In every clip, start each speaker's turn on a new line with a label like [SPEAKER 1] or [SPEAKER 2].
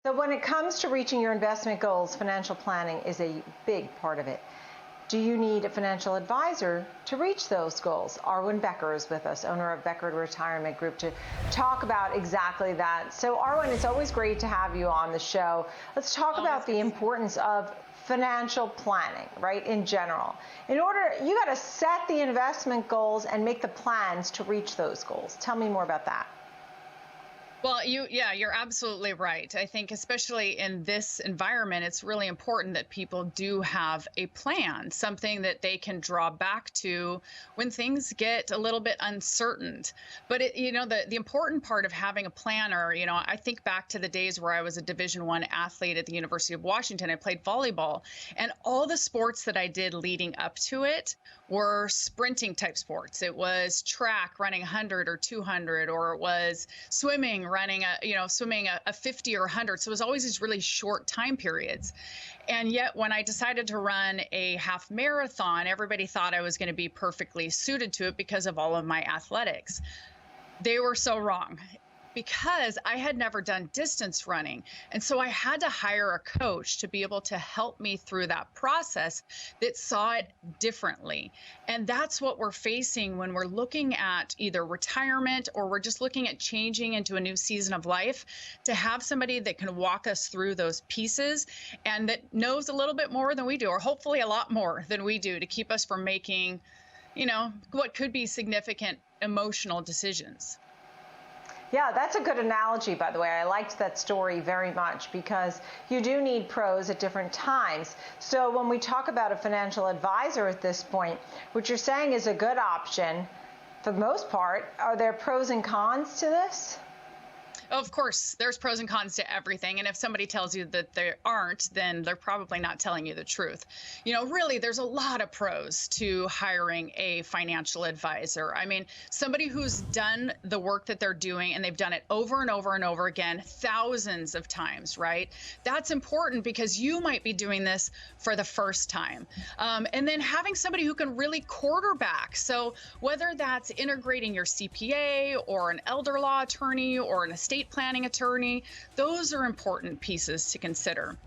[SPEAKER 1] So when it comes to reaching your investment goals, financial planning is a big part of it. Do you need a financial advisor to reach those goals? Arwen Becker is with us, owner of Becker Retirement Group, to talk about exactly that. So Arwen, it's always great to have you on the show. Let's talk about the importance of financial planning, right, in general. In order, you got to set the investment goals and make the plans to reach those goals. Tell me more about that.
[SPEAKER 2] Well, you're absolutely right. I think especially in this environment, it's really important that people do have a plan, something that they can draw back to when things get a little bit uncertain. But the important part of having a planner, I think back to the days where I was a Division I athlete at the University of Washington. I played volleyball, and all the sports that I did leading up to it were sprinting type sports. It was track, running 100 or 200, or it was swimming, running a 50 or 100. So it was always these really short time periods. And yet when I decided to run a half marathon, everybody thought I was going to be perfectly suited to it because of all of my athletics. They were so wrong, because I had never done distance running. And so I had to hire a coach to be able to help me through that process that saw it differently. And that's what we're facing when we're looking at either retirement or we're just looking at changing into a new season of life, to have somebody that can walk us through those pieces and that knows a little bit more than we do, or hopefully a lot more than we do, to keep us from making, what could be significant emotional decisions.
[SPEAKER 1] Yeah, that's a good analogy, by the way. I liked that story very much, because you do need pros at different times. So when we talk about a financial advisor at this point, what you're saying is a good option for the most part. Are there pros and cons to this?
[SPEAKER 2] Of course, there's pros and cons to everything. And if somebody tells you that there aren't, then they're probably not telling you the truth. Really, there's a lot of pros to hiring a financial advisor. I mean, somebody who's done the work that they're doing, and they've done it over and over and over again, thousands of times, right? That's important, because you might be doing this for the first time. And then having somebody who can really quarterback. So whether that's integrating your CPA or an elder law attorney or an estate planning attorney, those are important pieces to consider.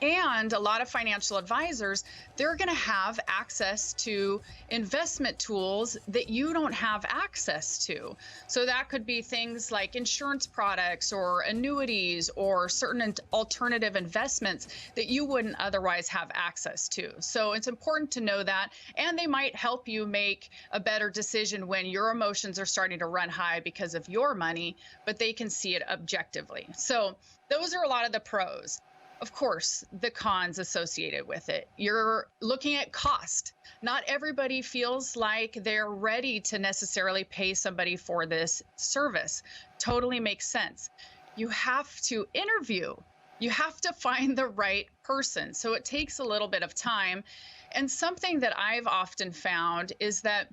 [SPEAKER 2] And a lot of financial advisors, they're going to have access to investment tools that you don't have access to. So that could be things like insurance products or annuities or certain alternative investments that you wouldn't otherwise have access to. So it's important to know that. And they might help you make a better decision when your emotions are starting to run high because of your money, but they can see it objectively. So those are a lot of the pros. Of course, the cons associated with it. You're looking at cost. Not everybody feels like they're ready to necessarily pay somebody for this service. Totally makes sense. You have to interview. You have to find the right person. So it takes a little bit of time. And something that I've often found is that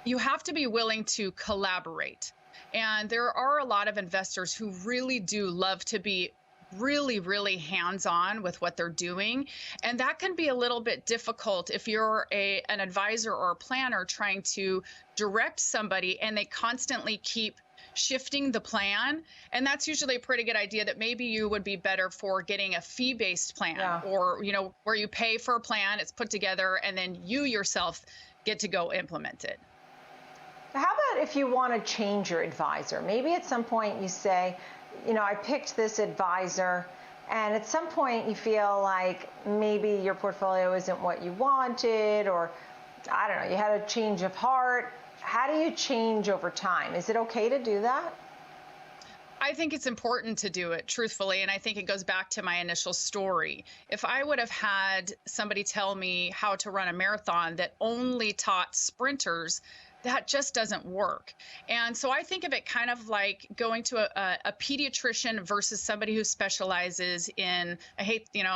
[SPEAKER 2] you have to be willing to collaborate. And there are a lot of investors who really do love to be really, really hands-on with what they're doing. And that can be a little bit difficult if you're an advisor or a planner trying to direct somebody and they constantly keep shifting the plan. And that's usually a pretty good idea, that maybe you would be better for getting a fee-based plan, or, where you pay for a plan, it's put together, and then you yourself get to go implement it.
[SPEAKER 1] How about if you want to change your advisor? Maybe at some point you say, I picked this advisor, and at some point you feel like maybe your portfolio isn't what you wanted, or I don't know, you had a change of heart. How do you change over time? Is it okay to do that?
[SPEAKER 2] I think it's important to do it, truthfully, and I think it goes back to my initial story. If I would have had somebody tell me how to run a marathon that only taught sprinters, that just doesn't work. And so I think of it kind of like going to a pediatrician versus somebody who specializes in, I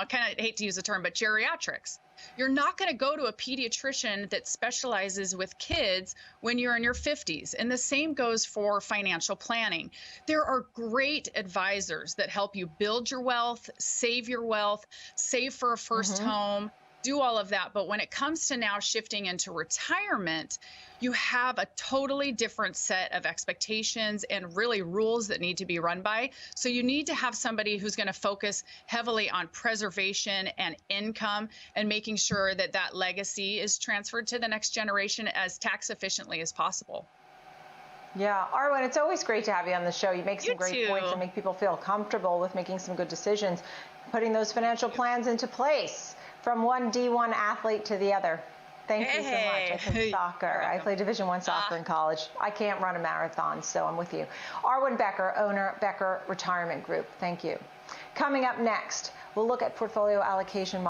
[SPEAKER 2] kind of hate to use the term, but geriatrics. You're not going to go to a pediatrician that specializes with kids when you're in your 50s. And the same goes for financial planning. There are great advisors that help you build your wealth, save for a first home, do all of that. But when it comes to now shifting into retirement, you have a totally different set of expectations and really rules that need to be run by. So you need to have somebody who's going to focus heavily on preservation and income and making sure that that legacy is transferred to the next generation as tax efficiently as possible.
[SPEAKER 1] Yeah, Arwen, it's always great to have you on the show. You make some great points and make people feel comfortable with making some good decisions, putting those financial plans into place from one D1 athlete to the other. Thank you so much. I play soccer. I played Division I soccer in college. I can't run a marathon, so I'm with you. Arwen Becker, owner, Becker Retirement Group. Thank you. Coming up next, we'll look at portfolio allocation